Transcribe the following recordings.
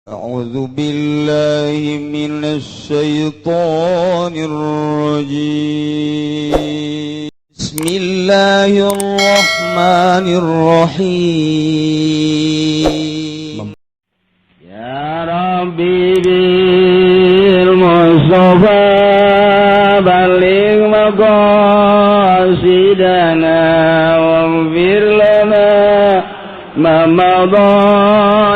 أعوذ بالله من الشيطان الرجيم بسم الله الرحمن الرحيم يا ربي بالمصطفى بلغ مقاصدنا واغفر لنا ما مضى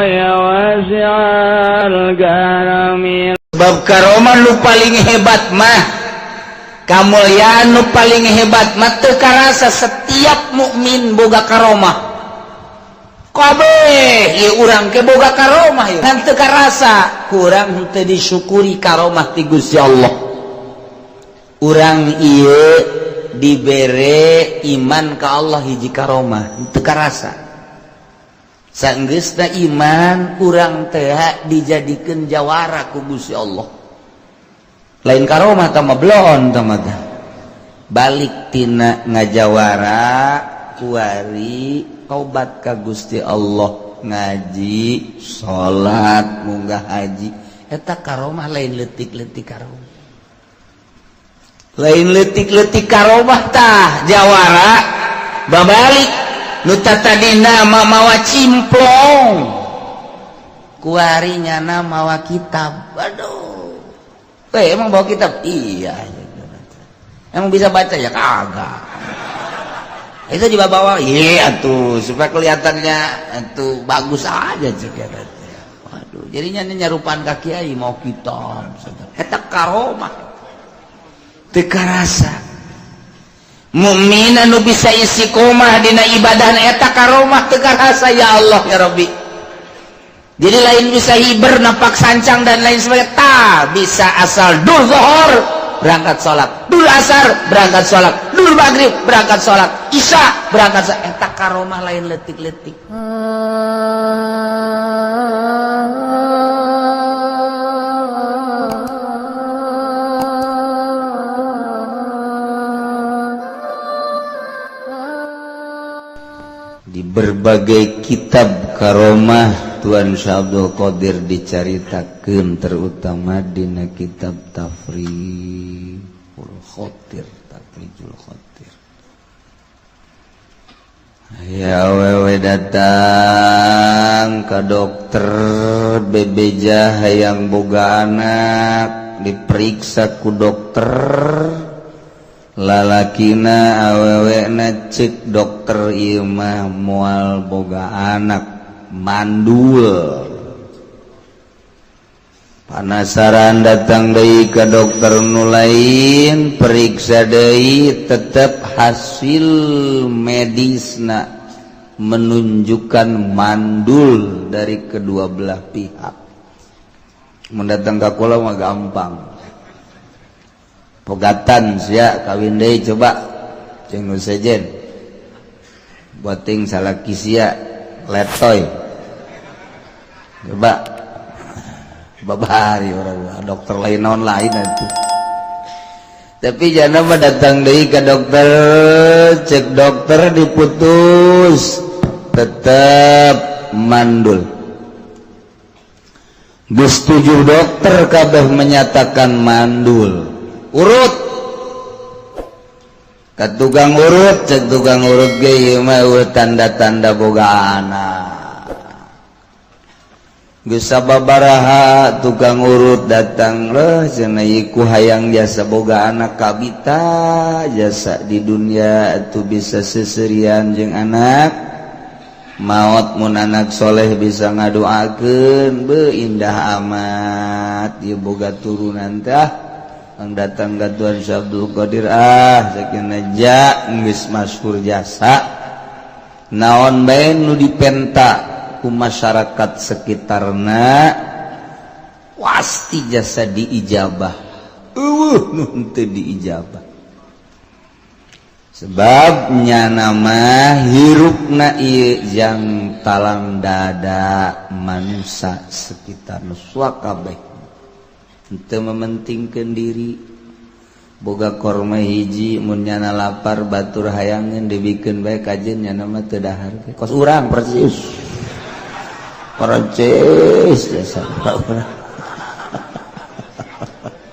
ya wasi'al karamil. Sebab karomah nu paling hebat mah, kamuliaan nu paling hebat mah teu karasa setiap mukmin boga karomah. Kabeh ieu urang ke boga karomah ieu. Ngan teu karasa, kurang teu disyukuri karomah ti Gusti Allah. Urang ieu dibere iman ka Allah hiji karomah, teu karasa. Sanggeusna iman urang teh dijadikeun jawara ku Gusti Allah. Lain karomah tama belon tama teh. Balik tina ngajawara kuari tobat ka Gusti Allah, ngaji, salat, munggah haji. Eta karomah lain leutik-leutik karomah. Lain leutik-leutik karomah tah jawara babalik nu tadina mawa cimplong kuari nyana mawa kitab. Aduh, emang bawa kitab? Iya. Emang bisa baca? Ya kagak. Itu juga bawa, iya tuh supaya kelihatannya itu bagus aja juga. Waduh, jadinya nyarupan ka kiai mau kitab. Eta karomah teu karasa. Mukmin anu bisa istiqomah dina ibadah eta karomah teu karasa ya Allah ya Rabbi. Jadi lain bisa hiber nampak sancang dan lain sebagainya, ta bisa asal dul zuhur berangkat salat, dul asar berangkat salat, dul maghrib berangkat salat, isya berangkat salat. Eta karomah lain leutik-leutik. Di berbagai kitab karomah Tuan Syah Abdul Qadir dicaritakeun, terutama dina kitab Tafrijul Khatir. Ya awewe datang ka dokter bebeja hayang boga anak, diperiksa ku dokter. Lalakina awewena cek dokter ieu mah moal boga anak, mandul. Panasaran datang deui ka dokter nu lain, periksa deui, tetep hasil medisna menunjukkan mandul dari kedua belah pihak. Mendatang ka kula mah gampang. Pogatan sia kawin deui coba jeung nu sejen. Boting salaki sia letoy. Coba babari urang dokter lain naon lain atuh. Tapi jana mah datang deui ka dokter, cek dokter diputus tetep mandul. Geus 7 dokter kabeh menyatakan mandul. Urut ka tukang urut, cek tukang urut ge ieu mah tanda-tanda boga anak. Geus sababaraha tukang urut datang leuh cenah ieu hayang jasa boga anak kabita, jasa di dunia atuh bisa seserian jeung anak. Maot mun anak soleh bisa ngadoakeun, beuh indah amat ieu boga turunan teh. Ang datang ka Tuan Syah Abdul Qadir sakieu ja geus masyhur jasa naon bae nu dipenta ku masyarakat sekitarna pasti jasa diijabah. Nu teu diijabah sebab nyana mah hirupna ieu jang talang dada manusia sekitar nusa kabeh. Teu mementingkeun diri, boga korma hiji mun nyana lapar batur hayangeun dibikeun bae kajeun nyana mah teu dahar. Kos urang persis. Perancis jasa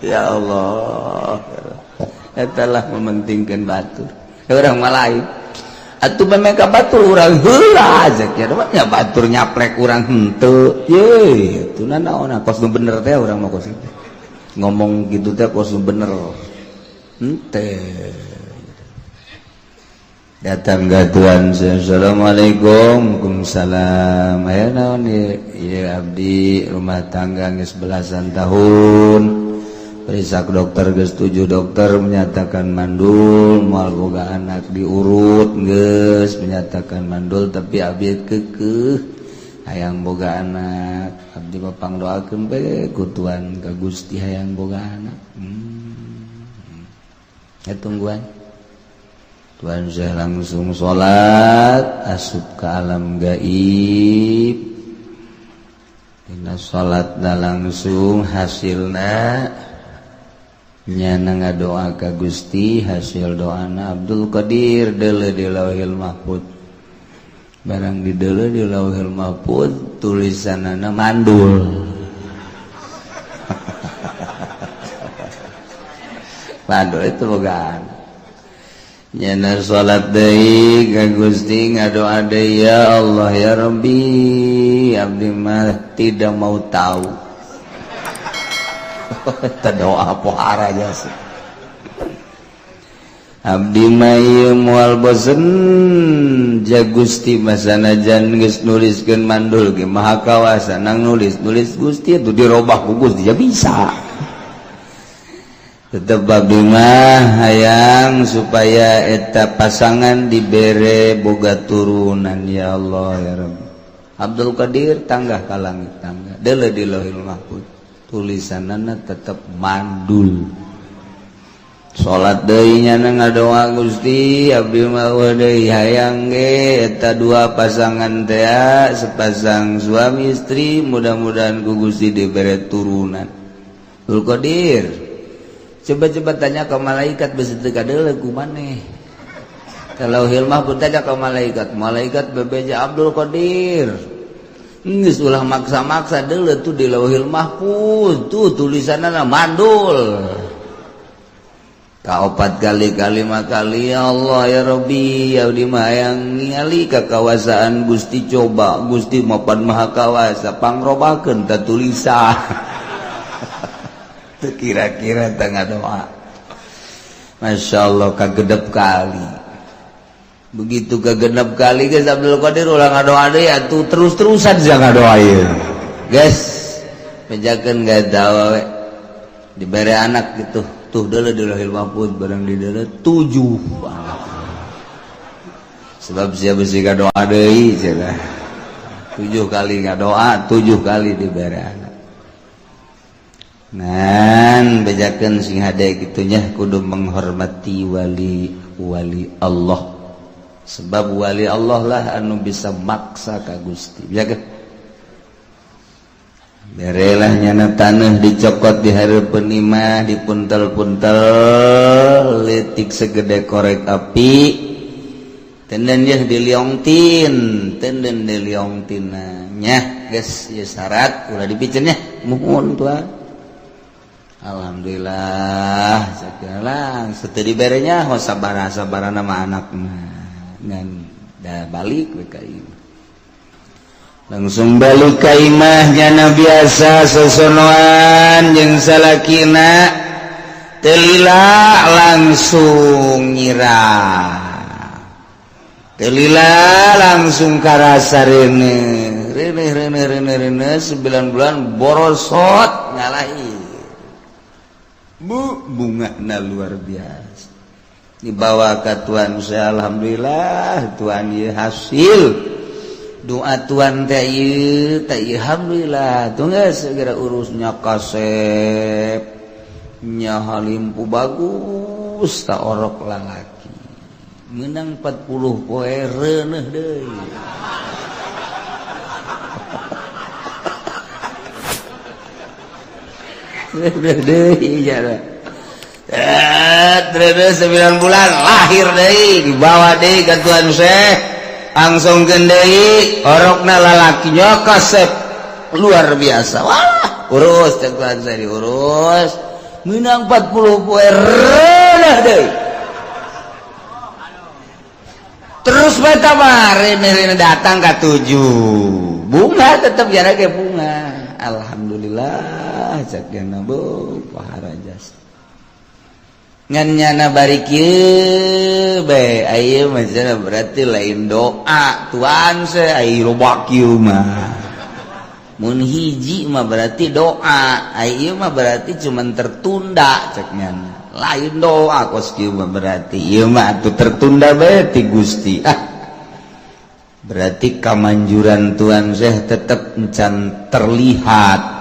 ya Allah etalah mementingkan batur orang malain atuh memeka batur orang heula aja kira batur nyaplek orang henteu ye itu naon kos nu bener teh orang mah kos ngomong gitu teh kos nu bener henteu datang ke Tuhan. Assalamualaikum. Waalaikumsalam. Aya naon ieu abdi rumah tangga geus belasan tahun. Perisak dokter geus 7 dokter menyatakan mandul, moal boga anak diurut geus menyatakan mandul tapi abdi keukeuh hayang boga anak. Abdi papang doakeun bae ku Tuhan ka Gusti hayang boga anak. Ya tungguan. Tuhan saya langsung sholat asup ke alam gaib dina sholatna langsung hasilna nyana ngadoa ka Gusti hasil doana Abdul Qadir deuleu di Lauhil Mahfuz barang di deuleu di Lauhil Mahfuz tulisanana mandul mandul itu bogaan nyana sholat deui ka Gusti ngadoa deui ya Allah ya Rabbi abdi mah tidak mau tahu eta doa pohara jasa abdi mah ieu moal bosen ja Gusti mah sanajan geus nuliskeun mandul ge maha kawasa nang nulis Gusti atuh dirobah ku Gusti ya bisa tetep abdi mah hayang supaya eta pasangan dibere boga turunan ya Allah ya Rabbi. Abdul Qadir tanggah ka langit tangga deuleu di Lauhil Mahfuz tulisanana tetep mandul salat deui nyana ngadoa Gusti abdi mah deui hayang ge eta dua pasangan teh sepasang suami istri mudah-mudahan ku Gusti dibere turunan. Abdul Qadir coba tanya ke malaikat begitu kadeuleu ku maneh kalau hilmah pun tanya ke malaikat bebeja Abdul Qadir geus ulah maksa-maksa deuleu tuh di Lauhil Mahfuz tuh tulisanana mandul kaopat kali 5 kali ya Allah ya Rabbi abdi mah hayang ningali kakawasaan Gusti coba Gusti mapan maha kawasa pangrobakeun ta tulisan kira-kira tengah doa Masya Allah kagedep kali begitu kagedep kali guys Abdul Qadir ulah ngadoa deui atuh terus-terusan jangan ngadoa ieu guys pejakeun gadawa we dibere anak gitu tuh deuleu di Lauhil Mahfuz barang di deuleu 7 anak sebab sia bisi ngadoa deui cenah 7 kali ngadoa 7 kali dibere anak nan bejakeun sing hade kitunya kudu menghormati wali Allah sebab wali Allah lah anu bisa maksa ka Gusti bejakeun berelah nyana taneuh dicokot di hareupeun imah dipuntel-puntel leutik segede korek api tenden dia diliongtin tenden diliongtina nya geus ieu syarat ulah dipiceun nya muhun tuan alhamdulillah sekarang setelah diberenya sabar nama anak ngan dah balik ke imah langsung balik ke imahnya na biasa sesonoan jeung salakina telila langsung nyirah telila langsung karasa rene 9 bulan borosot ngalahi bunga na luar biasa dibawa ke Tuhan saya alhamdulillah Tuhan ieu hasil doa Tuhan teh ieu alhamdulillah tuh geus segera urusnya kasep nya halimpu bagus tak orok lalaki menang 40 poe reuneuh deui terus 9 bulan lahir deui dibawa deui ka Tuhan Syekh langsung gendai orokna lalakinya kasep luar biasa. Wah, urus cek saya diurus minang 40 poe renah deh. Terus beta mari datang ke 7 bunga tetap jarak ke bunga. Alhamdulillah cek yana bu pahara jasa ngan nyana bari kieu bae aya mah berarti lain doa tuan se ai loba kieu mah mun hiji mah berarti doa ai mah berarti cuman tertunda cek nyana lain doa kos kieu mah berarti ieu mah atuh tertunda bae ti Gusti berarti kamanjuran tuan Syekh tetep encan terlihat.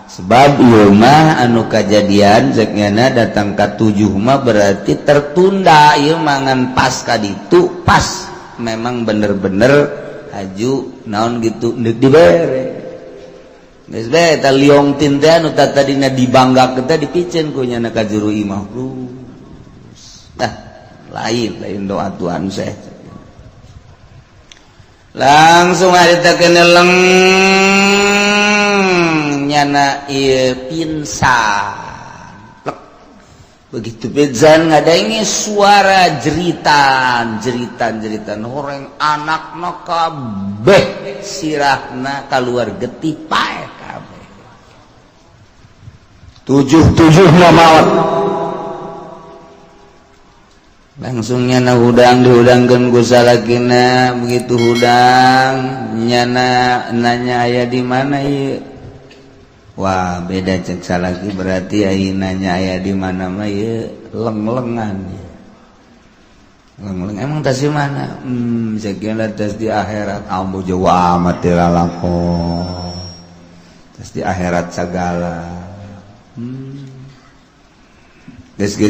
Sebab ieu mah anu kajadian zeknyana datang ka 7 mah berarti tertunda ieu mangan pas ka ditu pas memang bener-bener haju naon gitu neuk dibere geus bae eta liong tin teh anu tadina dibanggakeun teh dipicen ku nyana ka juru imah lain doa Tuhan Syekh langsung haritakeun leng nyana ieu pinsan begitu pingsan ngadengi suara jeritan horeng anakna kabeh sirahna kaluar getih pae kabeh 7 mamawat langsung nyana hudang dihudangkeun ku salakina begitu hudang nyana nanya aya di mana ieu. Wah beda cek salaki berarti ayeunanya aya di mana mah ye leng-lengan ya. Leng-leng emang tas di mana? Sakila tas di akhirat ambu jawa amat lalakon. Tas di akhirat segala. Ges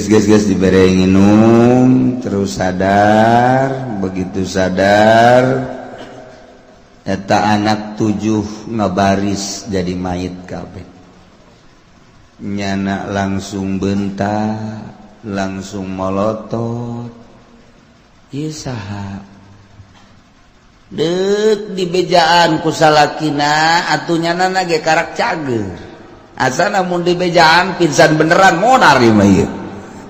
dibere nginum terus sadar, begitu sadar eta anak 7 ngabaris jadi mayit kabeh nyana langsung bentak langsung molotot ieu saha deuk dibejaan ku salakina atuh nyana ge karak cager asana mun dibejaan pingsan beneran modar ieu mah ieu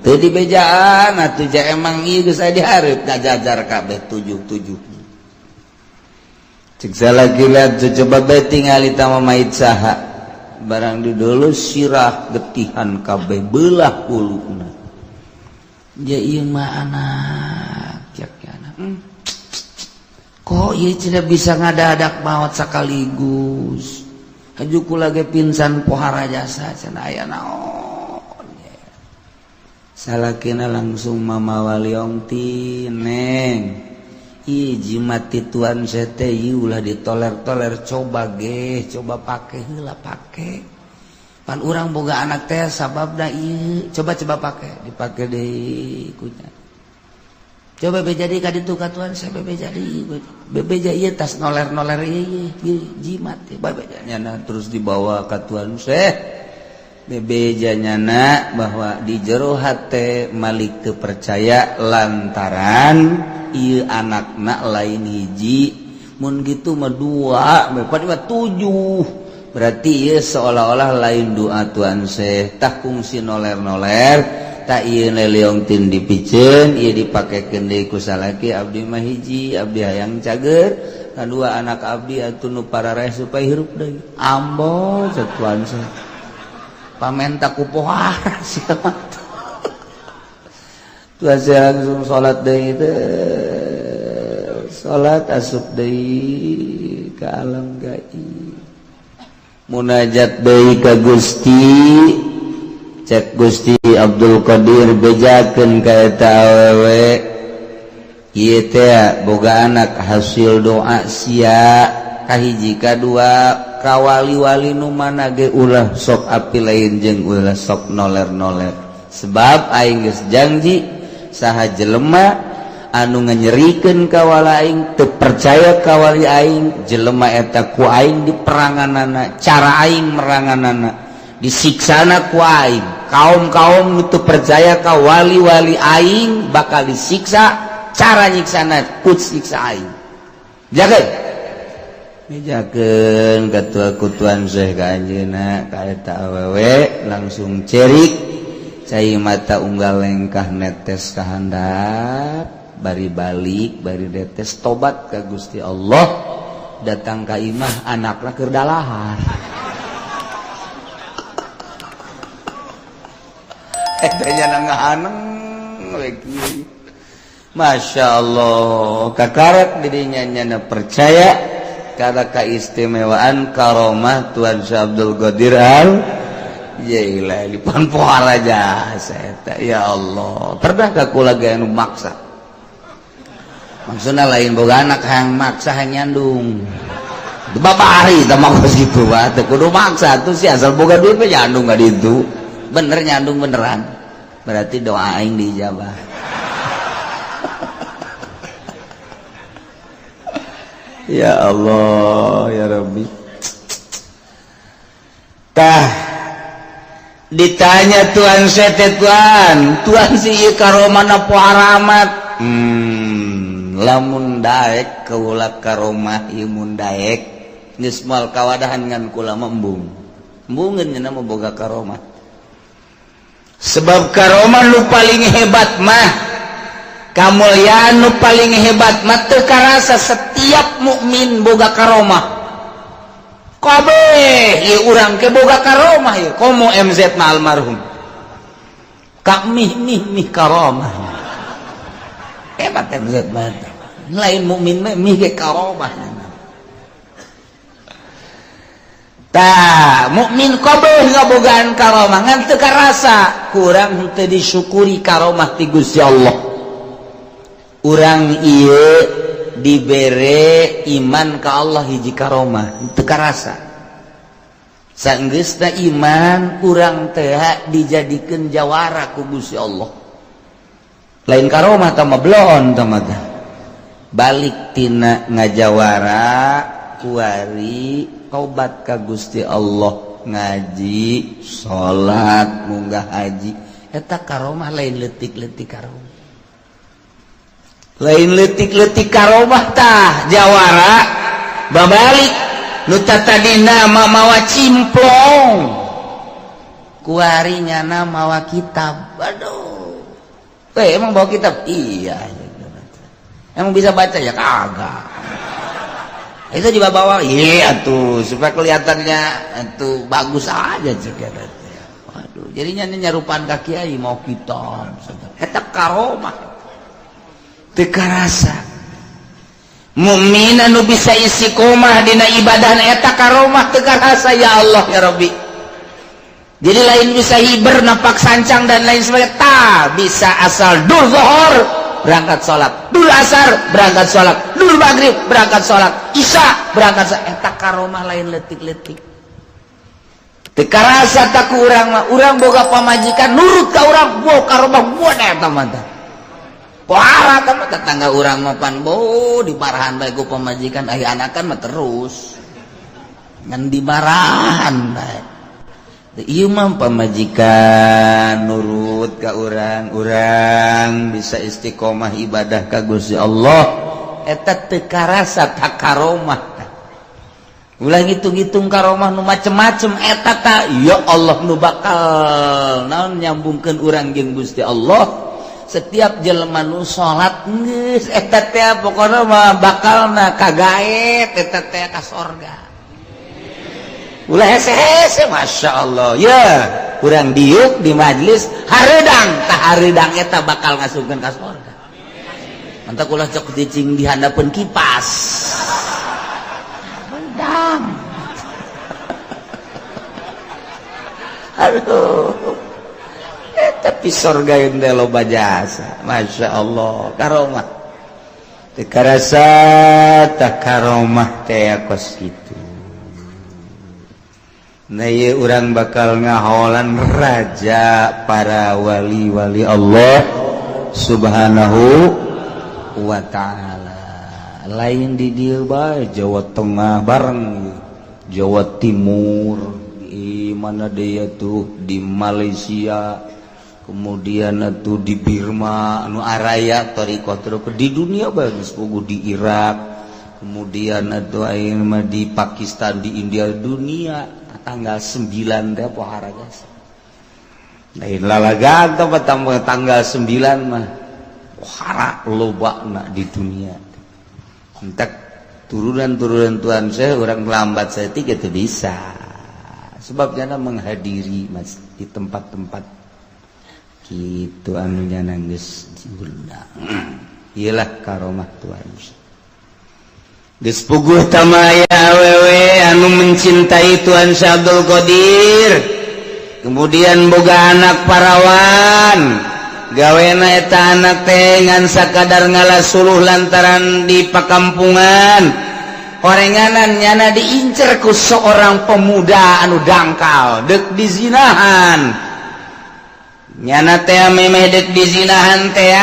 teu dibejaan atuh ja emang ieu geus aya di hareup ngajajar kabeh 7 cek salaki lihat coba bae tingali tama mayit saha barang di dulu sirah getihan kabeh belah kuluna ja ieu mah anak cek anak kok ieu tidak bisa ngadadak maot sakaligus haju kula ge pingsan pohara jasa cenah aya naon salakina langsung mamawa liong ti neng jimati tuan sete ulah ditoler-toler coba pake heula pake pan urang boga anak teh sababna ieu coba pake dipake deui kunya coba bejadi ka ditu ka tuan saya bebeja ieu tas noler-noler ieu jimat babejanya terus dibawa ka tuan Syekh bebeja nyana bahwa di jero hate malik kepercaya lantaran ieu anakna lain hiji mun gitu mah 2 padahal 7 berarti ieu seolah-olah lain doa Tuan Syekh tah kungsi noler-noler tak ieu leleong tin dipiceun ieu dipakekeun deui ku salaki abdi mah hiji abdi hayang cager kadua anak abdi atuh nu parareh supaya hirup deui ambo cek Tuan Syekh pamenta ku pohara sia Tuan Syekh langsung salat deui salat asup deui ka alam gaib munajat deui ka Gusti cek Gusti Abdul Qadir bejakeun ka eta awewe ieu teh boga anak hasil doa sia kahiji kadua kawali-wali nu mana ge ulah sok api lain jeung ulah sok noler-noler sebab aing geus janji saha jelema anu nganyerikeun ka wala aing teu percaya ka wali aing jelema eta ku aing di peranganana cara aing meranganana disiksana ku aing kaum-kaum nu teu percaya ka wali-wali aing bakal disiksa cara nyiksana ku siksa aing jaga mijakeun katua-kutuan Syekh ka anjeunna ka eta awewe langsung cerik cai mata unggal lengkah netes ka handap bari balik bari detes tobat ka Gusti Allah datang ka imah anakna keur dalahan eta nya ngahaneng we kieu Masya Allah kakarak dirinya nyana percaya karena keistimewaan karomah Tuan Syekh Abdul Qadir Al-Jailani di panpoal aja saya ya Allah pernah kula gaya nu maksa maksudnya lain boga anak yang maksa nyandung itu bapak hari kita mau gitu teh kudu maksa tuh sih asal boga duit mah nyandung gak itu bener nyandung beneran berarti doa aing dijabah. Ya Allah ya Rabbi tah ditanya Tuan Tuan si karomana poharamat lamun daek kaula karomah imun daek geus moal kawadahan ngan kula embung embungeun nya boga karomah sebab karomah nu paling hebat mah kamuliaan nu paling hebat mah teu karasa setiap mukmin boga karomah kabeh ieu urang ke boga karomah ieu komo MZ na almarhum ka mih karomah hebat MZ mah lain mukmin mah mih ge karomah tah mukmin kabeh ngabogaan karomah ngan teu karasa kurang teu disyukuri karomah ti Gusti Allah urang ieu dibere iman ka Allah hiji karomah teu karasa saenggeusna iman urang teh dijadikeun jawara ku Gusti Allah lain karomah tah mah belon tah mah balik tina ngajawara kuari tobat ka Gusti Allah ngaji salat munggah haji eta karomah lain leutik-leutik karomah lain letik-letik karomah tah jawara babalik nu tadina mawa cimplong kuari nyana mawa kitab aduh emang bawa kitab iya emang bisa baca ya kagak itu dibawa iya tuh supaya kelihatannya itu bagus aja juga waduh jadinya nyarupan kaki kiai mau kitab eta karomah teu karasa mukmin anu bisa istiqomah dina ibadah eta karomah teu karasa ya Allah ya Rabbi jadi lain bisa hiber nampak sancang dan lain sebagainya tah bisa asal dur zuhur berangkat sholat dur asar berangkat sholat dur maghrib berangkat sholat isya berangkat sholat eta karomah lain letik-letik teu karasa tak ku urang mah urang boga pamajikan nurut ka urang boga karomah buat eta mah pohara kan tetangga urang mah pan bo diparahan bae ku pamajikan aya anakan mah terus ngan dimarahan bae ieu mah pamajikan nurut ka urang bisa istiqomah ibadah ka Gusti Allah eta teu karasa tak karomah ulah ngitung-ngitung karomah nu macem-macem eta tah ya Allah nu bakal naon nyambungkeun urang jeung Gusti Allah setiap jelema nu salat geus eta teh pokona mah bakalna kagaet eta teh ka sorga ulah hese-hese masyaallah ya urang diuk di majelis hareudang tah hareudang eta bakal ngasupkeun ka sorga mantap ulah cok dicing di handapeun kipas hareudang aduh tapi sorga yang loba jasa Masya Allah karomah teu karasa tak karomah teh kos kitu nah ieu urang bakal ngaholan raja para wali-wali Allah subhanahu wa ta'ala lain di dieu bae Jawa Tengah bareng Jawa Timur di mana dia tuh di Malaysia kemudian atuh di Birma anu araya tarikah terus di dunia bagus puguh di Irak kemudian di Pakistan, di India, dunia tanggal 9 teh pohara guys. Lain lalagan tanggal 9 mah pohara lobana di dunia. Entak turunan Tuhan saya orang lambat saya itu bisa. Sebab jana menghadiri mas di tempat-tempat gitu anunya nangis diundang. Iyalah karomah Tuhan. Geus puguh tamaya awewe anu mencintai Tuhan Abdul Qadir. Kemudian boga anak parawan. Gawena eta anak teh ngan sakadar ngalasuluh lantaran di pakampungan. Orenganan nyana diincer ku seorang pemuda anu dangkal dek dizinahan. Nyana teh memeh dek dizinahan teh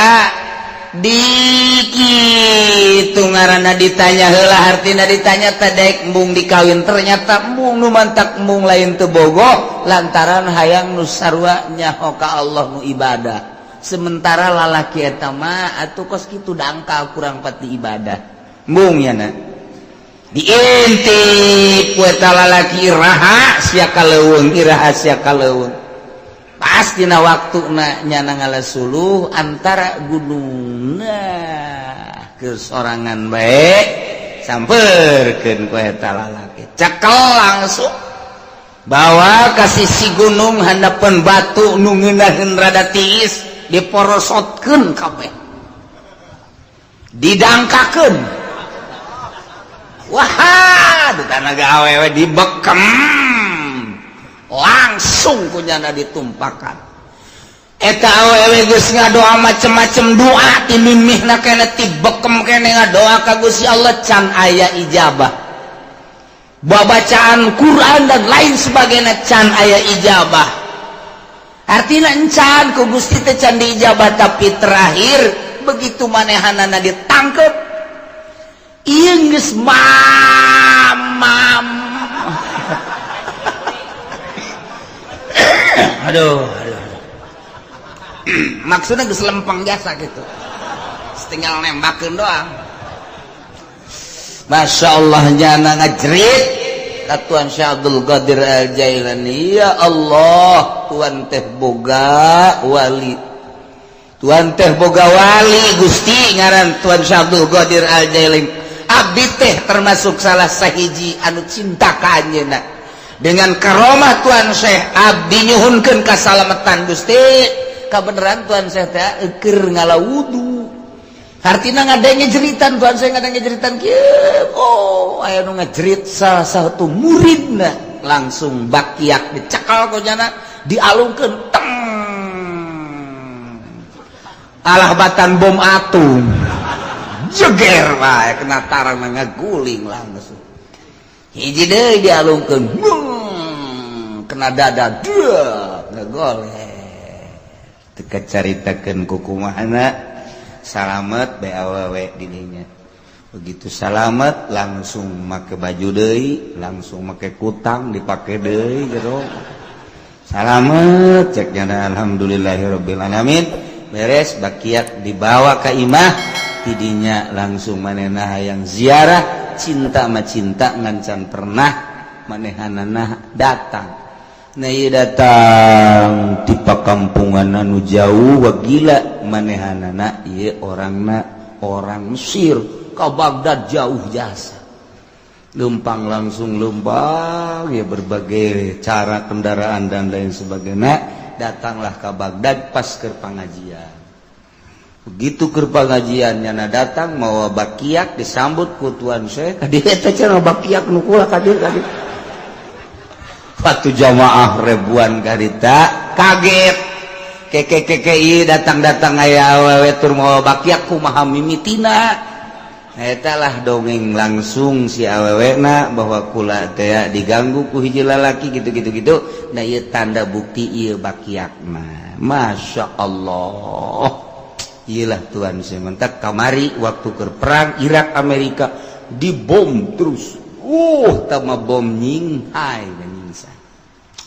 dikitu ngaranna ditanya heula hartina ditanya tadek embung dikawin ternyata embung nu mantak embung lain teu bogo lantaran hayang nu sarua nyaho ka Allah nu ibadah. Sementara lalaki eta mah atuh kos kitu dangkal kurang pati ibadah. Embung nyana diintip ku eta lalaki rahasia kaleuweung rahasia kaleuweung. Pas dina waktuna nyana ngalasuluh antara gunungna ke sorangan bae sampeurkeun ku eta lalaki cekel langsung bawa ka sisi gunung handapeun batu nu ngeunaheun rada tiis diporosotkeun kabeh didangkakeun wah ditanaga awewe dibekem langsung kunyana ditumpakan eta awewe geus ngadoa macem-macem doa ti mimihna kene ti bekem kene ngadoa ka Gusti Allah can aya ijabah babacaan Quran dan lain sebagainya can aya ijabah artina encan ku Gusti teh can diijabah tapi terakhir begitu manehanana ditangkep ieu geus mamam aduh. Maksudnya geus lempeng jasa gitu. Tinggal nembakeun doang. Masya Allah nyana ngajrit ka Tuhan Syekh Abdul Qadir Al-Jailani. Ya Allah, Tuhan teh boga wali. Tuhan teh boga wali Gusti ngaran Tuhan Syekh Abdul Qadir Al-Jailani. Abdi teh termasuk salah sahiji anu cinta ka anjeunna. Dengan karomah Tuhan Syekh abdi nyuhunkeun kasalamatan Gusti kabeneran Tuhan Syekh teh keur ngalawudu artina ngadenge jeritan Tuhan Syekh ngadenge jeritan kieu oh aya nu ngajerit salah satu muridna langsung bakiak dicekal konyana dialungkeun teng alah batan bom atom jeger wae kena tarang ngaguling langsung hiji deui dialungkeun kena dada deuh ngagoleh teu kacaritakeun ku kumahana salamet bae awewe di dinya begitu salamet langsung make baju deui langsung make kutang dipake deui jero salamet cek nyana alhamdulillahirabbil alamin beres bakiak dibawa ka imah tidinya langsung manehna hayang ziarah cinta mah cinta ngancan pernah manehanana datang nah ieu datang di pakampungan anu jauh wagila manehanana ieu orangna orang Mesir ka Baghdad jauh jasa lempang langsung lempang ya berbagai cara kendaraan dan lain sebagainya datanglah ke Baghdad pas keur pangajian. Begitu keur pangajian nyana datang mawa bakiak disambut ku Tuan Syekh kadieu teh cenah bakiak nu kula kadieu Waktu jamaah ribuan karita kaget keke datang aya awewe tur mawa bakiak kumaha mimitina eta lah dongeng langsung si awewena bahwa kula teh diganggu ku hiji lalaki gitu nah ieu tanda bukti ieu bakiakna Masya Allah. Iyalah Tuhan sementak kamari waktu ke perang Irak Amerika dibom terus tama bom nyinghai dan nyingsa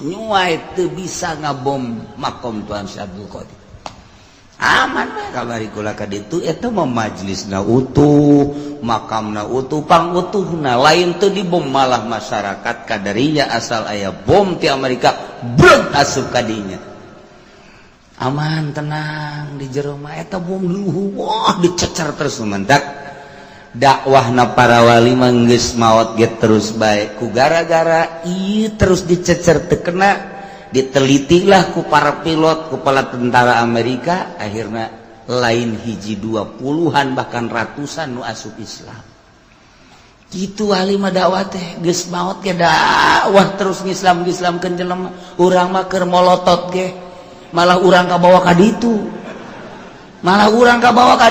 nyuai teu bisa ngabom makom Tuhan Syekh Abdul Qadir aman we kabari kula ka ditu eta mah majlisna utuh makamna utuh pangutuhna lain teu dibom malah masyarakat kadarinya asal aya bom ti Amerika breg asup ka dinya aman tenang di jero mah eta bom luhuh wah dicecer terus mendak dakwahna para wali mah geus maot ge terus bae ku gara-gara ieu terus dicecer teu kena ditelitilah ku para pilot kepala tentara Amerika akhirnya lain hiji 20-an bahkan ratusan nu asup Islam gitu wali mah dakwah teh geus maot ge dakwah terus ngislam-ngislamkeun jelema urang mah keur molotot ge malah urang kabawa ka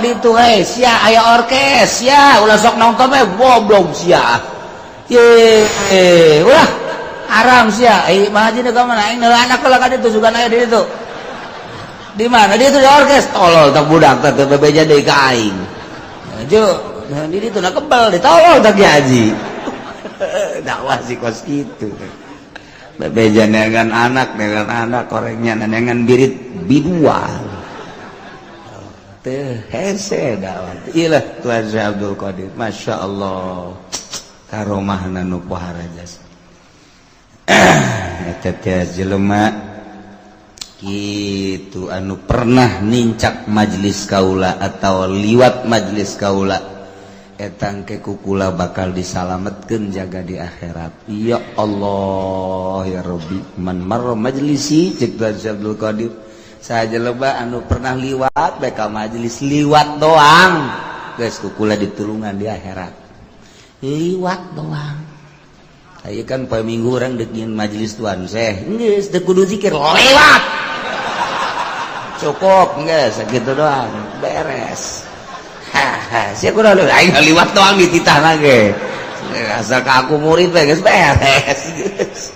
ditu sia aya orkes sia ulah sok nongton we goblok sia ye ulah haram sia mah haji ka mana aing neuleuh anak heula ka ditu sugan aya di ditu di mana di ditu di orkes tolol tak budak teh bebeja deui ka aing jo di ditu na kebal ditolol tak haji dakwah si kos kitu bebeja dengan anak korengnya dengan birit bidual teh hese dakwah ilah Tuan Syekh Abdul Qadir Masya Allah karomahna nu pohara jasa eta teh jelema kitu anu pernah nincak majelis kaula atau liwat majelis kaula eta engke kukula bakal disalametkeun jaga di akhirat ya Allah ya Rabbi man marra majlisi cek Syekh Abdul Qadir saja loba anu pernah liwat bae ka majelis liwat doang geus kukula ditulungan di akhirat liwat doang aya kan poe minggu urang deuk nyin majelis tuan Syekh geus teu kudu zikir lewat cukup geus sakitu doang beres sia kudu aing liwat doang di titahna ge asal ka aku murid we geus beres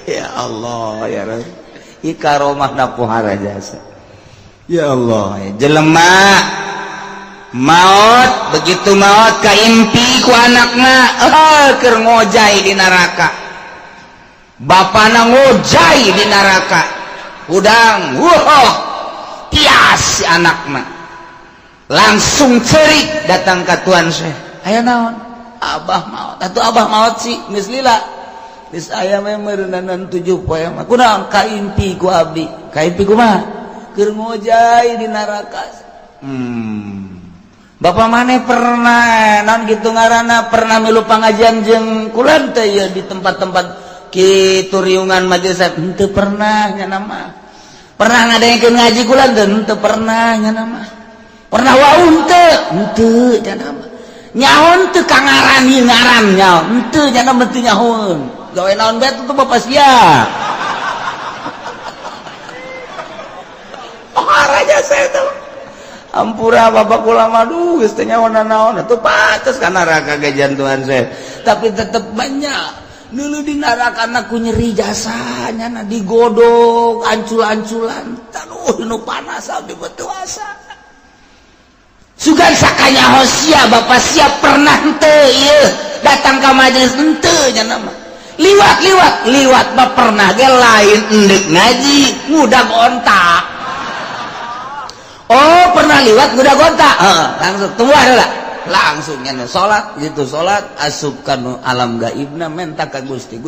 ya Allah ya Rabbi ieu karomahna pohara jasa ya Allah jelema maot begitu maot kaimpi ku anakna keur ngojai di neraka bapana ngojai di neraka udang wah tias si anakna langsung cerik datang ka Tuan Syekh aya naon abah maot atuh abah maot sih geus lila geus aya mah meureunan 7 poe mah kunaon kaimpi ku abdi kaimpi kumaha keur ngojai di neraka bapak maneh pernah naon kitu ngaranna pernah milu pangajian jeung kula teh ya di tempat-tempat kitu riungan majelis henteu pernah nya nama pernah ngadaengkeun ngaji kula teu pernah nya nama pernah wau henteu nya nama nyaon teu kangaran ieu ngaran nyaon henteu nya nama teu nyahoun gawe naon bae tuh bapak sia raja saya tuh ampura bapak ulama duh geus teh nyaon naon atuh pates kana neraka gajian Tuan Syekh tapi tetep banyak dulu di neraka ku nyeri jasanya na digodok ancul-anculan tanuh nu panas abdi beuteung asa sugan sakanya hosia bapak siap pernah henteu ieu datang ka majelis henteu nya nama liwat mah pernah ge lain endek ngaji ngudag ontak. Oh pernah liwat udah gonta langsung tunggu adalah langsung nyana sholat gitu sholat asup kanu alam gaibna menta ka Gusti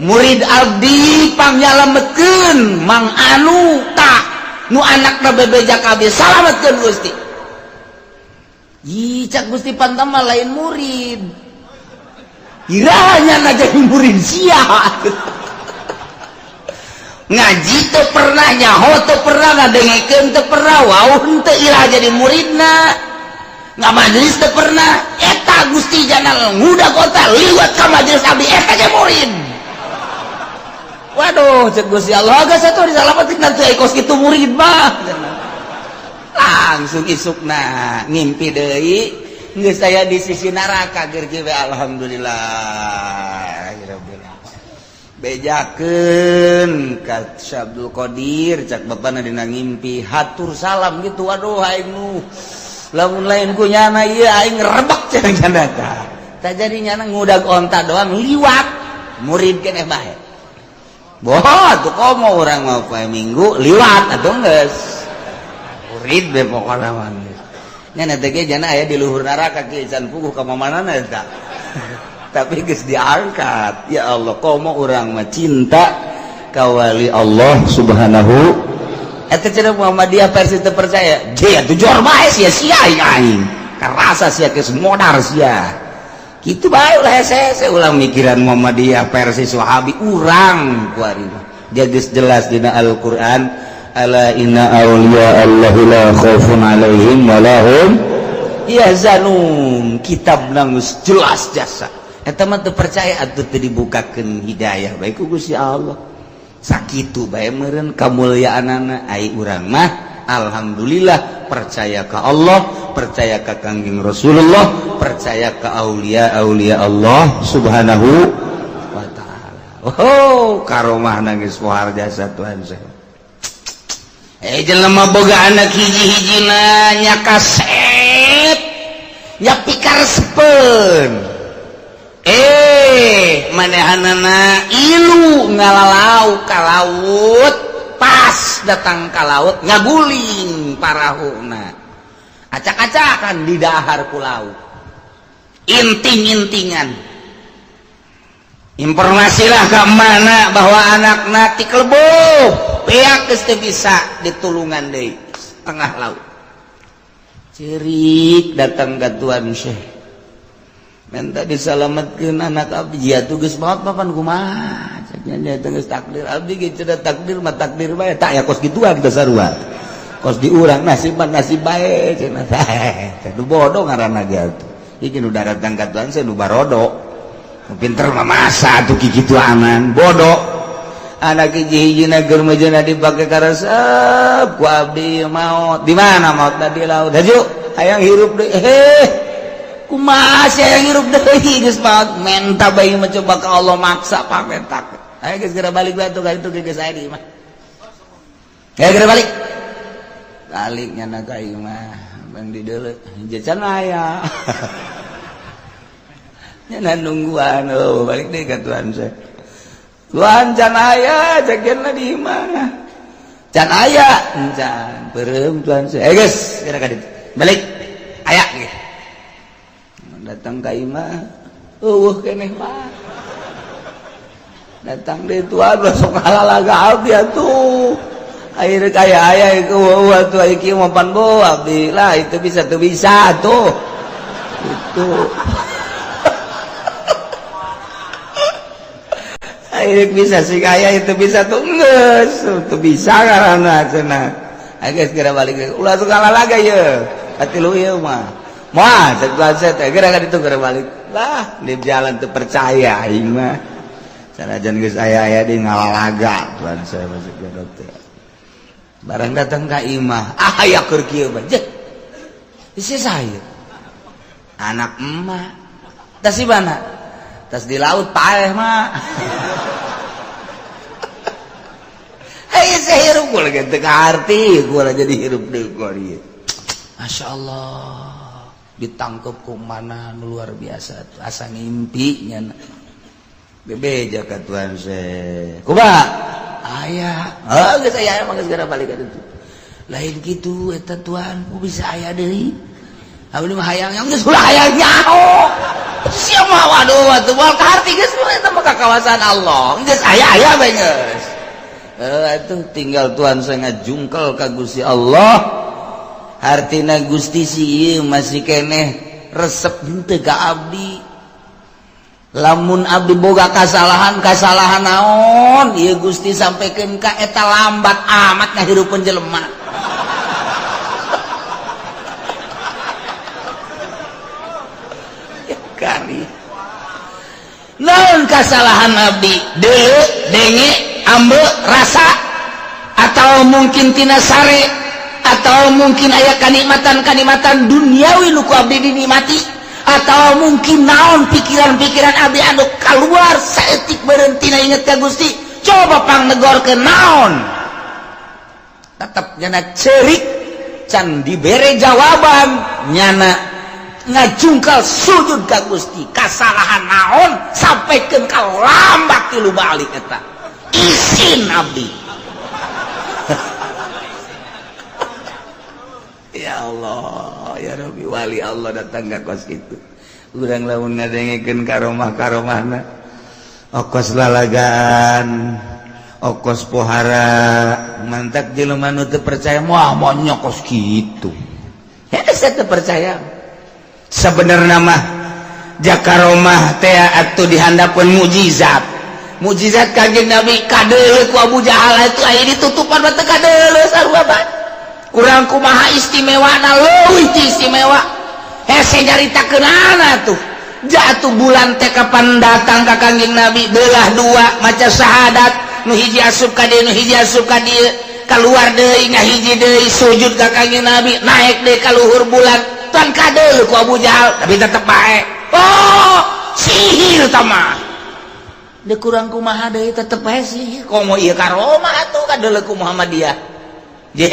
murid abdi pangnyalametkeun mang anu tak nu anakna bebeja kabeh salametkeun Gusti ih cak Gusti pantama lain murid iranya jadi murid sia ngaji teu pernah nyaho teu pernah ngadengekeun teu pernah wau henteu irah jadi muridna ngamajelis teu pernah eta Gusti Janal ngudag kota liwat ka majelis abdi eta ge murid waduh cek Gusti Allah geus atuh disalametkeun teu ekos kitu murid mah langsung isukna ngimpi deui geus aya di sisi neraka keur kieu alhamdulillah bejakeun ka Syekh Abdul Qadir cak bapana dina ngimpi hatur salam gitu waduh aing nu lamun lain ku nyana ieu aing rebek cenah candata tah jadi nyana ngudag onta doang liwat murid keneh bae boh atuh komo urang mah poe minggu liwat atuh geus Rid be pokona mah. Nya na teh ge jana aya di luhur neraka kieu can puguh ka manana eta. Tapi geus diangkat. Ya Allah, komo urang mah cinta ka wali Allah Subhanahu. Eta cenah Muhammadiyah versi teu percaya. Dia tuh jor bae sia-sia aing. Karasa sia geus modar sia. Kitu bae ulah hese ulang mikiran Muhammadiyah versi Wahabi urang kuari. Dia geus jelas dina Al-Qur'an, ala inna awliya Allahi la khaufun alaihim wa lahum yahzanun. Kitabna geus jelas jasa. Eta mah teu percaya atuh teu dibukakeun hidayah bae ku Gusti Allah. Sakitu bae meureun kamulyaanana ai urang mah alhamdulillah percaya ka Allah, percaya ka Kangjeng Rasulullah, percaya ka aulia-aulia Allah Subhanahu wa taala. Oh, karomahna geus pohar jasa Tuhan saya. Jelema boga anak hiji-hijina nya kaset, nya pikarespeun. Manehanana ilu ngalalau ka laut, pas datang ka laut ngaguling parahuna. Acak-acakan di dahar ku laut. Inting-intingan. Informasilah ke mana bahwa anakna ti keleboh, peak geus teu bisa ditulungan deui tengah laut. Cerik datang ka Tuan Syekh. Minta disalametkeun anak abdi jatuh geus maot papan kumaha nya geus takdir abdi ge cenah takdir mah takdir bae tak ya kos gituan kita sarua kos di urang nasiban nasib bae cenah teh nu bodoh ngaranna ge atuh iki nu datang ka Tuhan nu barodo pinter mah masa atuh kitu aman bodoh anak hiji-hijina keur mejeuna dipake karesep ku abdi maot di mana maotna di laut haju hayang hirup deui kumaha sia yang hirup deui geus maot menta bae mah coba ka Allah maksa pamentak aya geus geura balik bae tuh ka itu geus aya di imah aya geura balik nya ka imah bang di deuleu jajan aya nya nungguan balik deui ka Tuhan saya Tuhan can aya jagenna di imah can aya can beureum Tuhan saya geus geura ka ditu balik aya ge datang ka imah keneh mah datang deui Tuhan sok halalaga abdi atuh air kaya aya ieu atuh iki mah pan bo abdi lah itu bisa tuh itu air bisa sih kaya itu bisa tuh geus tuh bisa karana cenah geus geura balik ulah sok halalaga ieu ati lu ieu mah moal cek geura ka ditu geura balik lah di jalan teu percaya aing mah sanajan geus aya-aya di ngalalaga Tuhan saya masuk ke dokter barang datang ka imah aya keur kieu mah jeh isi saya anak emak tas di mana tas di laut paeh mah hei saya hirup gua lagi teu ngarti gua jadi hirup deui gua ieu masyaallah ditangkep ku mana luar biasa asa ngimpi nya bebeja ka Tuhan saya kumaha aya geus aya mah geus geura balik ka ditu lain kitu eta Tuhan ku bisa aya deui abdi mah hayang geus ulah hayang nyaho sia mah waduh atuh moal ka harti geus eta mah kakawasan Allah geus aya bae geus atuh tinggal Tuhan saya ngajungkel ka Gusti Allah artina Gusti si masih keneh resep henteu ka abdi lamun abdi boga kasalahan naon ieu Gusti sampaikeun ka eta lambat amat ngahirupeun jelema ya kari naon kasalahan abdi deuleu denge ambe rasa atau mungkin tina sare atau mungkin aya kanikmatan duniawi nu ku abdi dinikmati atau mungkin naon pikiran-pikiran abdi anu kaluar saeutik beureun tina inget ka Gusti coba pangnegorkeun naon tetep nyana ceurik can dibere jawaban nyana ngajungkal sujud ka Gusti kasalahan naon sampaikeun ka lambat tilu balik eta izin abdi Allah ya Rabbi wali Allah datang ke kos gitu urang lamun ngadengekeun karomah-karomahna okos lalagaan okos pohara mantak jelema nu teu percaya moal nyokos kitu hese teu percaya sebenarnya mah jakaromah teh atuh dihandapkeun mukjizat Kanjeng Nabi kadeuleu ku Abu Jahal itu aya ditutupan mah teu kadeuleu sarua bae urang kumaha istimewana leuwih ti istimewa hese nyaritakeunana tuh jatuh bulan teh kapan datang ka Kanjeng Nabi belah dua maca syahadat nu hiji asup ka dieu nu hiji asup ka dieu keluar deui ngahiji deui sujud ka Kanjeng Nabi naik deui ka luhur bulan tan kadeuleu ku Abu Jahal tapi tetep bae oh sihir tamah de kurang kumaha deui tetep bae sihir komo ieu karomah atuh kadeuleu ku Muhammadiyah je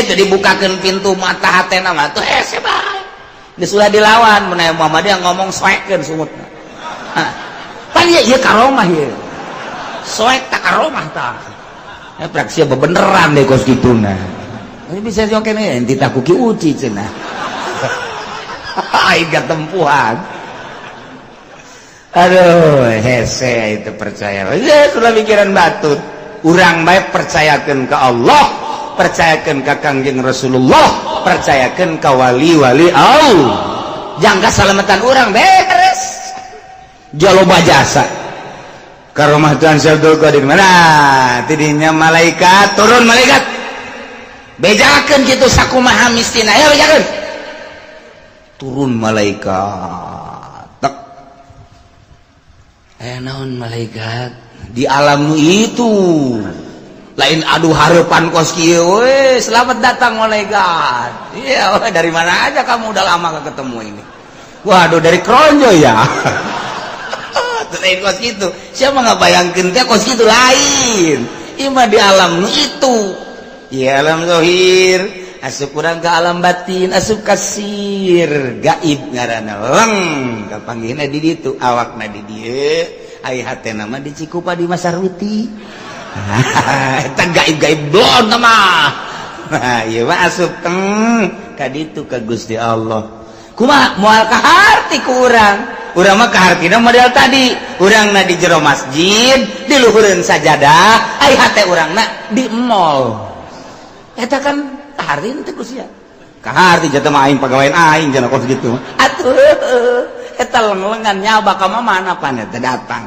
teu dibukakeun pintu mata hatena mah tuh hese bae geus ulah dilawan mun aya Muhammadiyah ngomong soekeun sumutna pan ieu karomah ieu soek tak karomah tah praksi bebeneran deh kos kituna ini bisa jokin ya entita kuki uci cenah aing katempuhan aduh hese itu percaya ya sudah pikiran batut urang bae percayakeun ka Allah percayakeun ka Kangjeng Rasulullah percayakeun ka wali-wali Allah jangka salamatan urang beres jaloba jasa karomah Tuhan Abdul Qadir mana tidinya malaikat turun malaikat bejakeun kitu sakumaha mistina ya bejakeun turun malaikat tek naon malaikat di alam itu lain aduh harapan kos kieu we selamat datang malaikat iya dari mana aja kamu udah lama gak ketemu ini waduh dari Kronjo ya lain kos gitu siapa nggak bayangkan teh kos gitu lain ima di alam itu ya alam zahir asup kurang ke alam batin asup kasir gaib ngaranna leng kapanggihna di ditu awakna di dieu aya hatena mah di Cikupa di Masarwiti eta gaib-gaib blon mah ieu mah asup ka ditu ka Gusti Allah kumaha moal kaharti ku urang urang mah kahartina model tadi urangna di jero masjid di luhureun sajadah ai hate urangna di mall eta kan kaharti teh ku sia kaharti jata mah aing pagawean aing cenah kos gitu atuh eta leng-lengan nyaba ka mana pan eta datang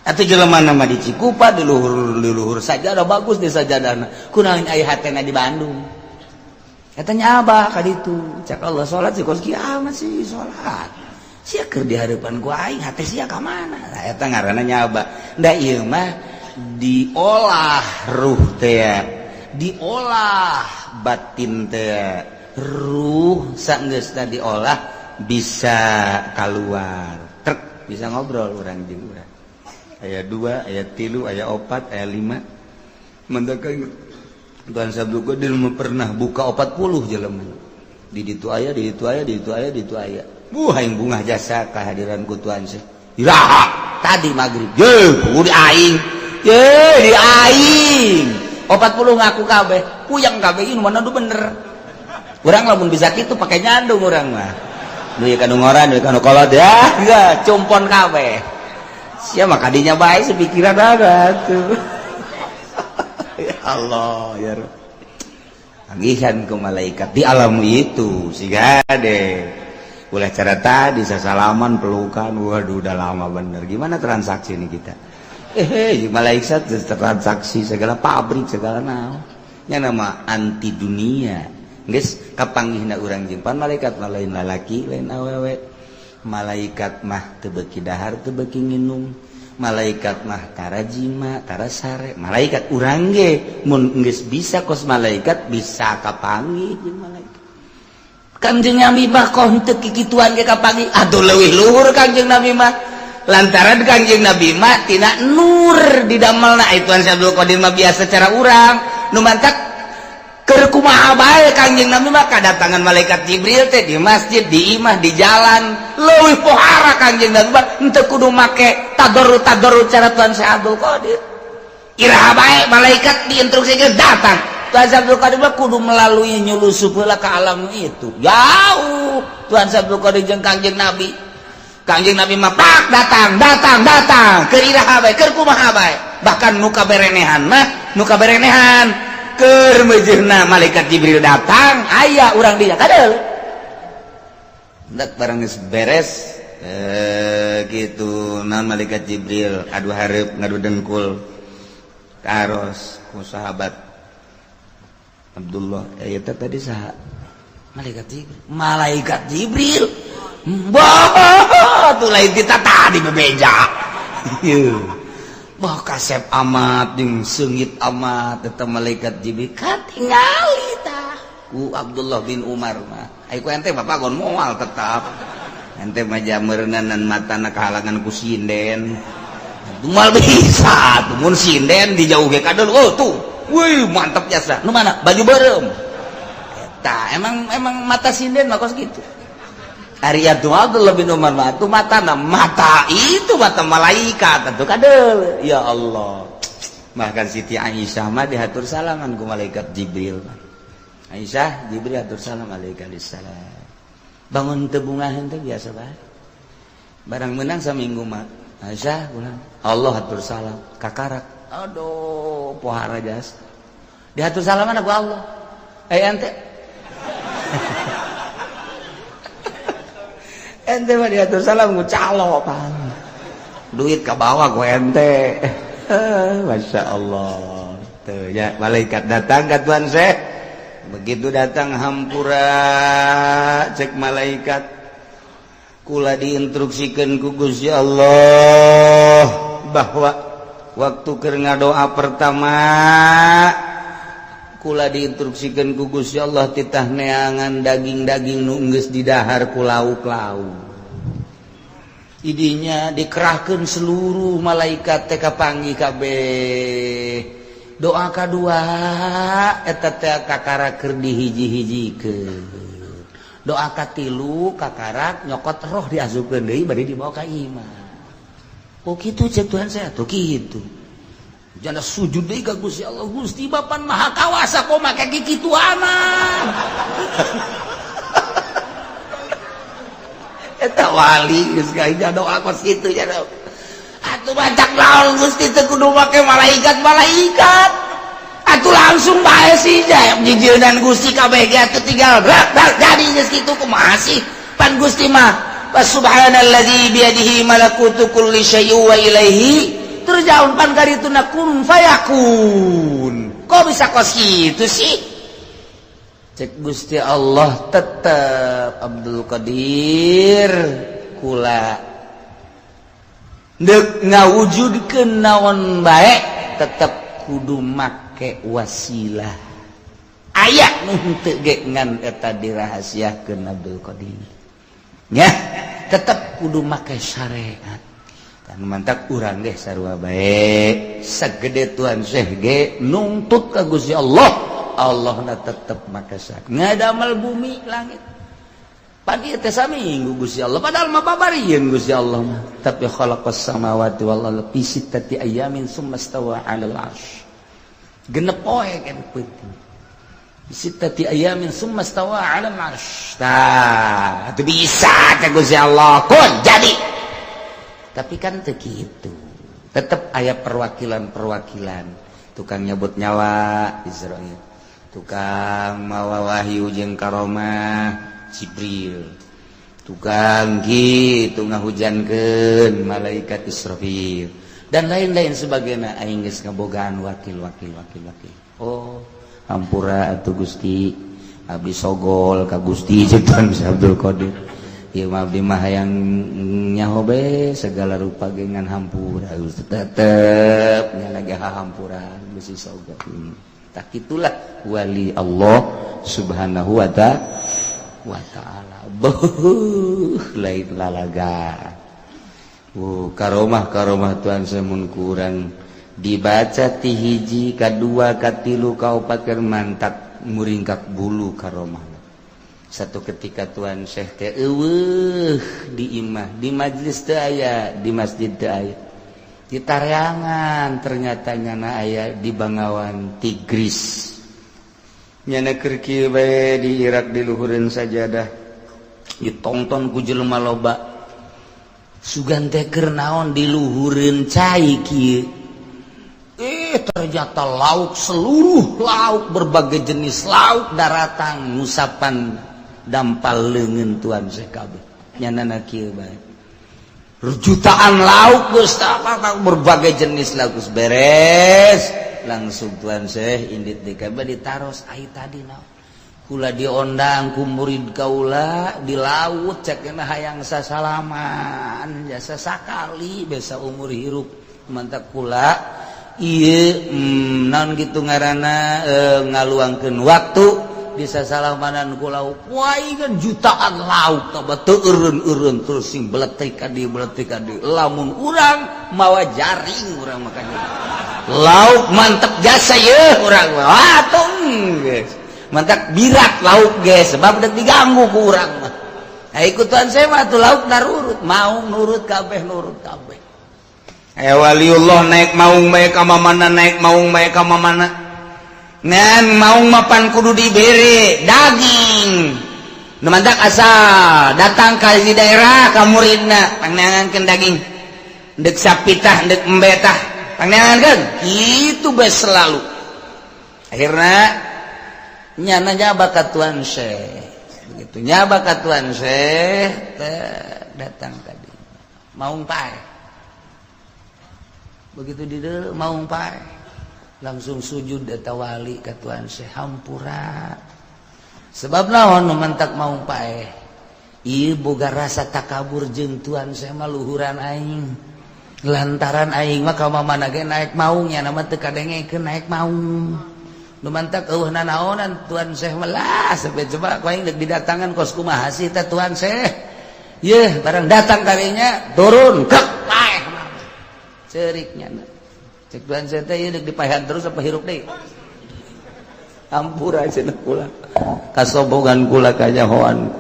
atuh jelema mah di Cikupa di luhur sajadah bagus di sajadahna kunaon ai hatena di Bandung eta nyaba ka ditu cak Allah salat si kos kieu masih salat sia keur di harapan ku aing hate sia ka mana eta ngaranna nyaba da ieu mah diolah ruh teh diolah batin teh ruh saenggeusna diolah bisa keluar trek bisa ngobrol urang jeung urang aya 2 aya 3 aya 4 aya 5 mendaka Tuhan Abdul Qadir pernah buka 40 jelema di ditu aya di ditu aya di ditu aya di ditu aya aing bungah jasa kehadiran ku Tuhan Syekh iraha tadi magrib ye di aing ye di aing 40 ngaku kabeh puyang kabeh ieu mana nu bener urang lamun bisa kitu pake nyandung urang mah deui kanu ngoran deui kanu kolot ya cumpon kabeh sia mah kadinya bae sepikiran ada tuh ya Allah ya Rabb agihan ku malaikat di alam itu siga deh boleh cara tadi salaman pelukan waduh udah lama bener gimana transaksi ini kita malaikat transaksi segala pabrik segala naon nya nama anti dunia geus kapanggihna urang jeung pan malaikat mah lain lalaki lain awewe malaikat mah teu beuki dahar teu beuki nginum malaikat mah tarajima tarasare malaikat urang ge mun geus bisa kos malaikat bisa kapanggih jeung malaikat Kangjeng Nabi mah kok henteu kikituan ge kapanggih atuh leuwih luhur Kangjeng Nabi mah lantaran Kangjeng Nabi mah tina nur didamelna itu Abdul Qadir mah biasa cara urang nu mantak keur kumaha bae Kangjeng Nabi mah kadatangan malaikat Jibril teh di masjid di imah di jalan leuwih pohara Kangjeng Nabi mah henteu kudu make tadarrut cara Tuhan Syekh Abdul Qadir iraha bae malaikat diinstruksikan datang. Tuhan Abdul Qadir kudu melalui nyulusup heula ka alam itu. Jauh Tuhan Abdul Qadir jeung Kangjeng Nabi. Kangjeng Nabi mah pak datang keur iraha bae keur kumaha bae. Bahkan nu kaberenehan keur meujeuhna malaikat Jibril datang aya urang dinya kadel. Hendak barang geus beres gitu naon malaikat Jibril adu hareup ngadu dengkul karos ku sahabat Abdullah eta tadi saha malaikat Jibril bah tuh lain kita tadi bebeja bah kasep amat jeung seungit amat eta malaikat Jibril katingali tah ku Abdullah bin Umar mah ai ku ente bapak gon moal tetap ente mah jameureunan matana kahalangan ku sinden mal bisa tuh mun sinden dijauh ge kadul oh tuh wih mantap jasa nu mana baju beureum eta emang mata sinden mah kos gitu ari atuh Abdullah bin Umar mah atuh matana mata itu mata malaikat atuh kadul ya Allah bahkan Siti Aisyah mah dihatur salaman ku malaikat Jibril Aisyah Jibril atur salam alaikalissalam bangun teu bungaheun teh biasa bae barang menang saminggu mah Aisyah ulang Allah atur salam kakarak aduh pohara jas diatur salaman ku Allah ente ente mah diatur salam ku calo pan duit ka bawah ku ente Masya Allah tuh ya malaikat datang ke Tuhan Syekh begitu datang hampura cek malaikat kula diinstruksikan ku Gusti Allah bahwa waktu keur ngadoa pertama kula diinstruksikan ku Gusti Allah titah neangan daging-daging nu geus didahar ku lauk-lauk idinya dikerahkeun seluruh malaikat teh kapanggih kabeh doa kedua eta teh kakara keur dihiji-hijikeun doa katilu kakarak nyokot roh diasupkeun deui bari dibawa ka imam oh kitu cek Tuhan saya tuh kitu jana sujud deui ka Gusti Allah Gusti Bapan Maha Kawasa kok make kikituanan eta wali geus gaja doa kos kitu nya atuh bacak naon Gusti teu kudu make malaikat atuh langsung bae sih jaya jijeunan Gusti kabeh ge atuh tinggal brak jadi geus kitu kumaha sih pan Gusti mah subhanalladzi biyadihi malakutu kulli syai'in wa ilaihi terus jaun pan karituna kun fayakun kok bisa kos kitu sih cek Gusti Allah tetep Abdul Qadir kula deuk ngawujudkeun naon bae tetep kudu make wasilah aya nu henteu ge ngan eta dirahasiakeun Abdul Qadir nya tetep kudu make syariat kan mantap urang ge sarua bae sagede Tuhan Syekh ge nuntut ka Gusti Allah Allahna tetep make syariat ngadamel bumi langit pagi teh saminggu Gusti Allah padahal mah babarieun Gusti Allah mah tapi khalaqas samawati wal ardi fi sittati ayamin summa stawa 'alal 'arsy genep poe kan penting fi sittati ayamin summa stawa 'alal 'arsy tah itu bisa teh Gusti Allah kun jadi tapi kan teu kitu tetep aya perwakilan tukang nyebut nyawa Israil tukang mawa wahyu jeung karomah Jibril tukang gitu ngahujankeun malaikat Israfil dan lain-lain sebagainya aing geus ngabogaan wakil oh hampura atuh Gusti abdi sogol ka Gusti jeung Abdul Qadir ieu mah abdi mah hayang nyaho be segala rupa gengan hampura tetep nya lagi hahampuran bisi sogol tak itulah wali Allah subhanahu wa ta'ala lain lalaga karomah Tuhan semun kurang dibaca ti hiji kadua katilu kaopat keur mantap muringkak bulu karomah satu ketika Tuhan Syekh teh eueuh di imah di majlis teu aya di masjid teu aya di Taryangan ternyata nyana aya di Bangawan Tigris nyana keur kieu bae di Irak di luhureun sajadah ditonton ku jelema loba sugan teh keur naon di luhureun cai kieu ternyata lauk seluruh lauk berbagai jenis lauk daratan ngusapan dampal leungeun tuan Syekh kabeh nyanana kieu bae jutaan lauk geus berbagai jenis lauk geus beres langsung tuan Syekh indit di kabeh ditaros ai tadi naon kula diondang ku murid kaula di laut cekna hayang sasalaman jasa sakali besa umur hirup mantap kula ieu naon kitu ngaranna ngaluangkeun waktu di sasalamanan ku lauk waingan jutaan lauk tambah teu eureun-eureun terus sing beletik ka dieu lamun urang mawa jaring urang makanya lauk mantep jasa ye urang watung geus mantap birak lauk geus sebab deuk diganggu ku urang mah ikutan saya mah tuh lauk narurut mau nurut kabeh waliullah naik maung bae ka mamana naik maung bae ka mamana ngan maung mapan kudu dibere daging nu mantak asal datang ka di daerah ka muridna pangneangankeun daging deuk sapitah deuk embe tah pangneangankeun kitu bae selalu akhirna nyana nyaba ka tuan Syekh begitu nyaba ka tuan Syekh datang tadi maung pae begitu di dieu maung pae langsung sujud eta wali ka tuan Syekh hampura sebab naon nu mantak maung pae ieu boga rasa takabur jeung tuan Syekh mah luhuran aing lantaran aing mah ka mamana ge naek maung nya nama teu kadengekeun naek maung nu mantak eueuhna naonan tuan Syekh mah lah sampai coba ku aing deuk didatangan kos kumaha sih teh tuan Syekh yeuh barang datang kadinya turun kek pae ceriknya cek tuan Syekh teh ieu deuk dipaehan terus apa hirup deui ampura cenah kula kasombongan kula kanyahoan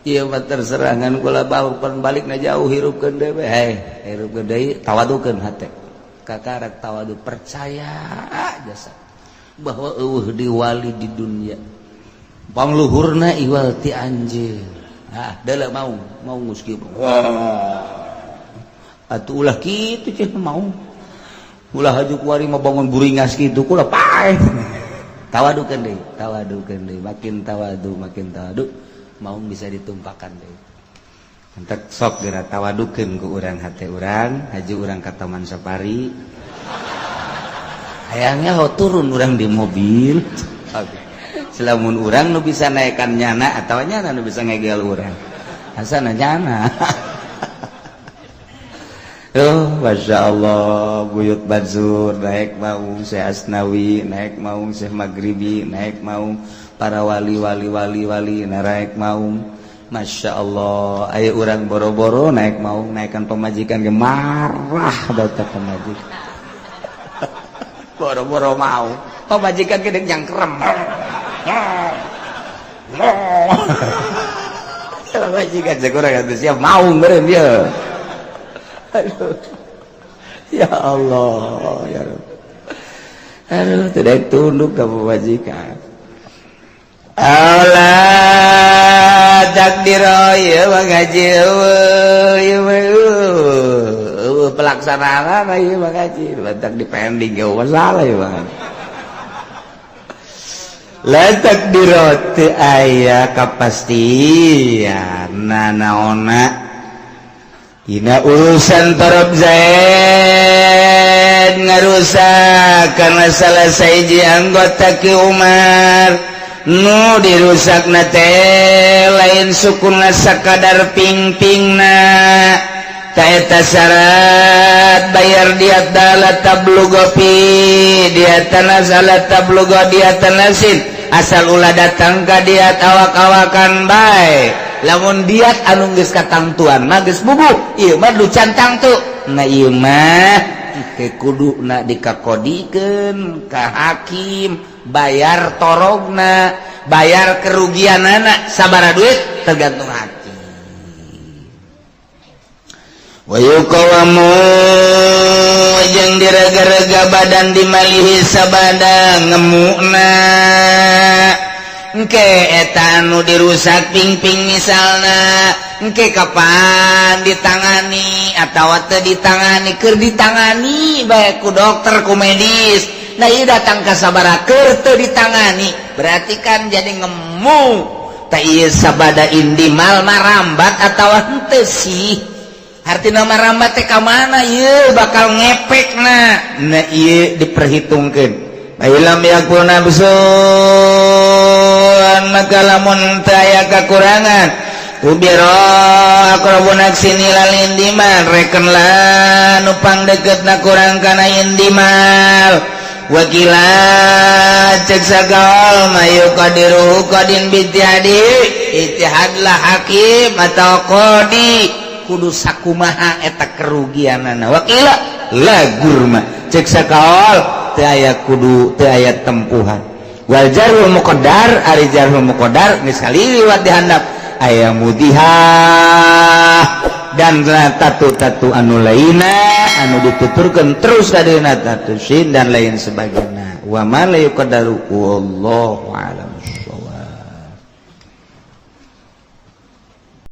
ieu mah terserangan kula baukeun balikna jauh hirupkeun deui we hirupkeun deui tawadukeun hate kakarak tawadu percaya jasa bahwa eueuh di wali di dunia pangluhurna iwal ti anjeun deuleu mau geus kieu atuh ulah kitu cenah mau ulah haju kuari mah bangun buringas kitu kula paeh tawadukeun deui makin tawadu mau bisa ditumpahkan deui entek sok geura tawadukeun ku urang hate urang haju urang ka Taman Safari hayangnya turun urang di mobil selamun urang nu bisa naekan nyana atawa nyana nu bisa ngegel urang asana nyana Masya Allah Buyut Bazur naik maung Syekh Asnawi naik maung Syekh Maghribi naik maung para wali naik maung Masya Allah aya urang boro-boro naik maung naikkan pemajikan ge marah baca pemajikan boro-boro mau pemajikan ge deuk nyangkrem pemajikan sakurang atuh siap maung beureum ieu aduh ya Allah ya Rabb aduh tidak tunduk ke pemajikan Allah takdir ya mengaji pelaksanaan ya mengaji letak di pending ya masalah ya bang letak di roti ayah kepastian nanaona ina urusan Torab Zaid ngarusak karena salah saiji anggota Ki Umar nu dirusak teh lain sukuna sakadar ping-pingna taeta syarat bayar diat dalat tablugopi diatana salat tablugo diatanasin asal ulah datang ka diat awak-awakan bae lamun diat anu geus katangtuan mah geus bubuk ieu mah lucan tangtu na ieu mah kuduna dikakodikeun ka hakim bayar torogna bayar kerugianana sabaraha duit tergantung hakim wa yuqawamu jeung direga-rega badan dimalihi sabada ngemuna engke eta anu dirusak ping-ping misalna engke kapan ditangani atawa teu ditangani keur ditangani bae ku dokter ku medis nah ieu datang ka sabaraha keur teu ditangani berarti kan jadi ngemu tah ieu sabada indimal marambat atawa henteu sih artina marambat teh ka mana ieu bakal ngepekna nah ieu diperhitungkeun ailam yakun nabsun maka lamun teu aya kakurangan ubiro akrabun aksini lal indimal rekenlah nupang deketna kurang kana indimal wakila cek sagaol mayu qadiru qadin bitihadi itihadlah hakim atau qadi kudu sakumaha eta kerugianana wakila lagurma cek sagaol teu aya kudu teu aya tempuhan wal jarhul muqaddar ari jarhul muqaddar geus kaliwat dihandap aya mudihah dan tatu-tatu anu lainna anu dituturkeun terus kadina tatu sin dan lain sebagainya wa ma la yuqaddaru wallahu a'lam.